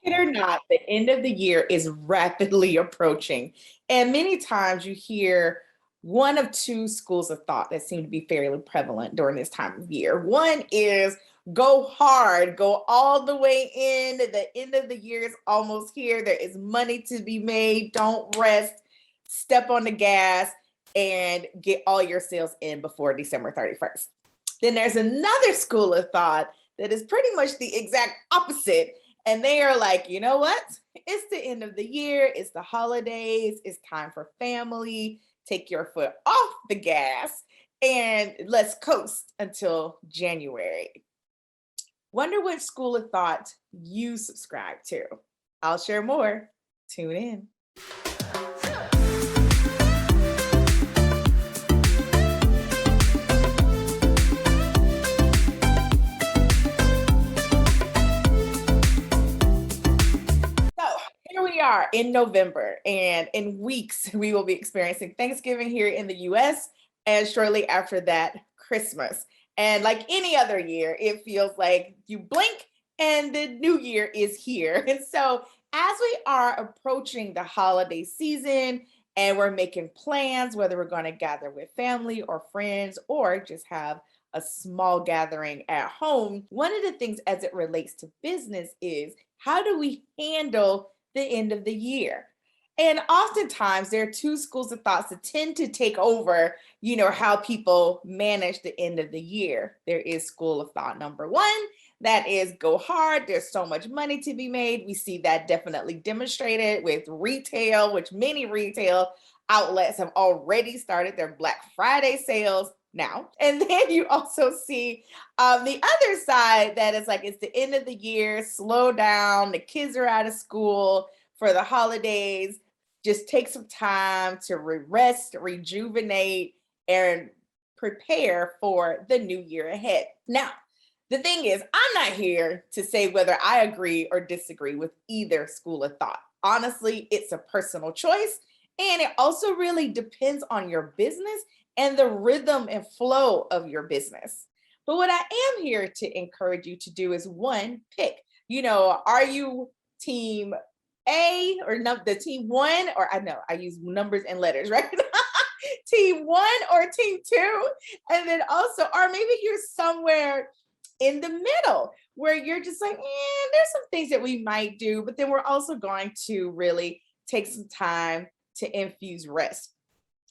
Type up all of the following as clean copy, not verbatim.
It or not, the end of the year is rapidly approaching. And many times you hear one of two schools of thought that seem to be fairly prevalent during this time of year. One is go hard, go all the way in. The end of the year is almost here. There is money to be made. Don't rest, step on the gas, and get all your sales in before December 31st. Then there's another school of thought that is pretty much the exact opposite, and they are like, you know what? It's the end of the year, it's the holidays, it's time for family. Take your foot off the gas and let's coast until January. Wonder which school of thought you subscribe to. I'll share more. Tune in. So here we are in November, and in weeks, we will be experiencing Thanksgiving here in the US, and shortly after that, Christmas. And like any other year, it feels like you blink and the new year is here. And so, as we are approaching the holiday season and we're making plans, whether we're going to gather with family or friends or just have a small gathering at home, one of the things as it relates to business is how do we handle the end of the year? And oftentimes there are two schools of thoughts that tend to take over, how people manage the end of the year. There is school of thought number one, that is go hard. There's so much money to be made. We see that definitely demonstrated with retail, which many retail outlets have already started their Black Friday sales now. And then you also see the other side that is like it's the end of the year, slow down, the kids are out of school for the holidays, just take some time to rest, rejuvenate, and prepare for the new year ahead. Now, the thing is, I'm not here to say whether I agree or disagree with either school of thought. Honestly, it's a personal choice, and it also really depends on your business and the rhythm and flow of your business. But what I am here to encourage you to do is one, pick. Are you team A or the team one? Or I know I use numbers and letters, right? Team one or team two? And then also, or maybe you're somewhere in the middle where you're just like, there's some things that we might do, but then we're also going to really take some time to infuse rest.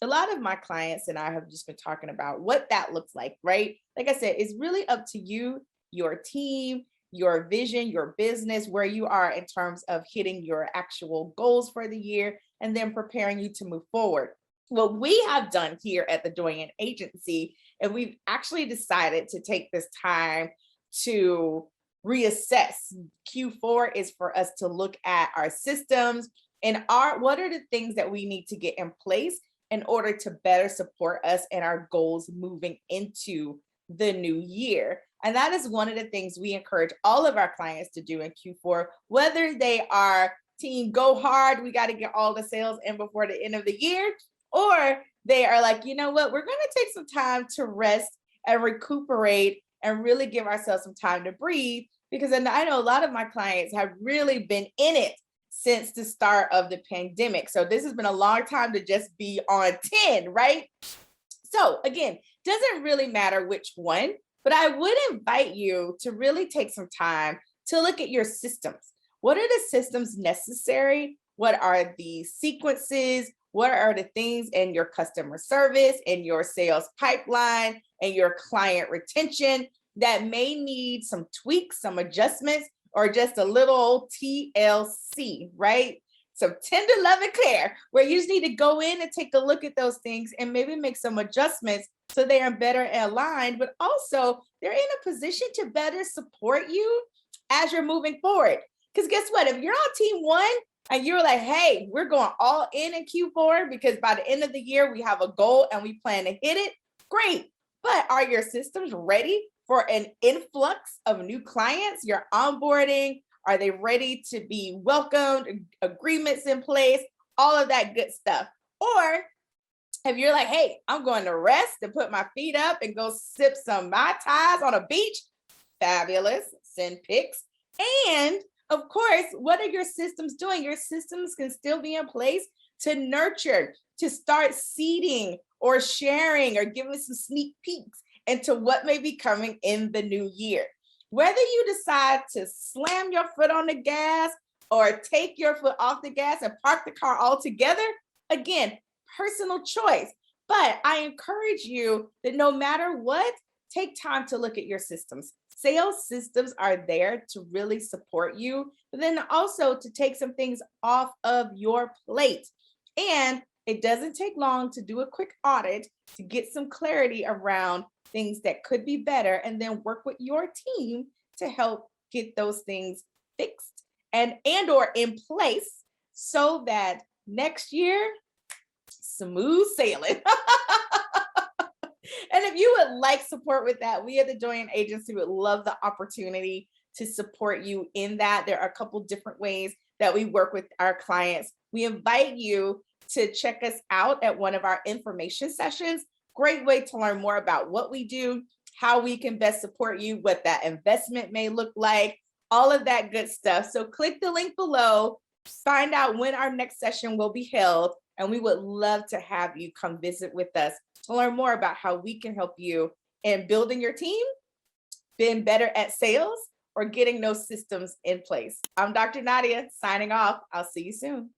A lot of my clients and I have just been talking about what that looks like, right? Like I said, it's really up to you, your team, your vision, your business, where you are in terms of hitting your actual goals for the year and then preparing you to move forward. What we have done here at the Doyenne Agency, and we've actually decided to take this time to reassess. Q4 is for us to look at our systems and what are the things that we need to get in place in order to better support us and our goals moving into the new year. And that is one of the things we encourage all of our clients to do in Q4, whether they are team go hard, we got to get all the sales in before the end of the year, or they are like, you know what, we're going to take some time to rest and recuperate and really give ourselves some time to breathe. Because I know a lot of my clients have really been in it since the start of the pandemic. So this has been a long time to just be on 10, right? So again, doesn't really matter which one, but I would invite you to really take some time to look at your systems. What are the systems necessary? What are the sequences? What are the things in your customer service and your sales pipeline and your client retention that may need some tweaks, some adjustments, or just a little TLC, right? So tender, love, and care, where you just need to go in and take a look at those things and maybe make some adjustments so they are better aligned, but also they're in a position to better support you as you're moving forward. Because guess what? If you're on team one and you're like, hey, we're going all in Q4 because by the end of the year, we have a goal and we plan to hit it, great. But are your systems ready for an influx of new clients? You're onboarding. Are they ready to be welcomed? Agreements in place, all of that good stuff. Or if you're like, hey, I'm going to rest and put my feet up and go sip some Mai Tais on a beach, fabulous, send pics. And of course, what are your systems doing? Your systems can still be in place to nurture, to start seeding or sharing or giving some sneak peeks into what may be coming in the new year. Whether you decide to slam your foot on the gas or take your foot off the gas and park the car altogether, again, personal choice. But I encourage you that no matter what, take time to look at your systems. Sales systems are there to really support you, but then also to take some things off of your plate. And it doesn't take long to do a quick audit to get some clarity around things that could be better, and then work with your team to help get those things fixed and or in place so that next year, smooth sailing. And if you would like support with that, we at the Doyenne Agency would love the opportunity to support you in that. There are a couple different ways that we work with our clients. We invite you to check us out at one of our information sessions. Great way to learn more about what we do, how we can best support you, what that investment may look like, all of that good stuff. So click the link below, find out when our next session will be held, and we would love to have you come visit with us to learn more about how we can help you in building your team, being better at sales, or getting those systems in place. I'm Dr. Nadia signing off. I'll see you soon.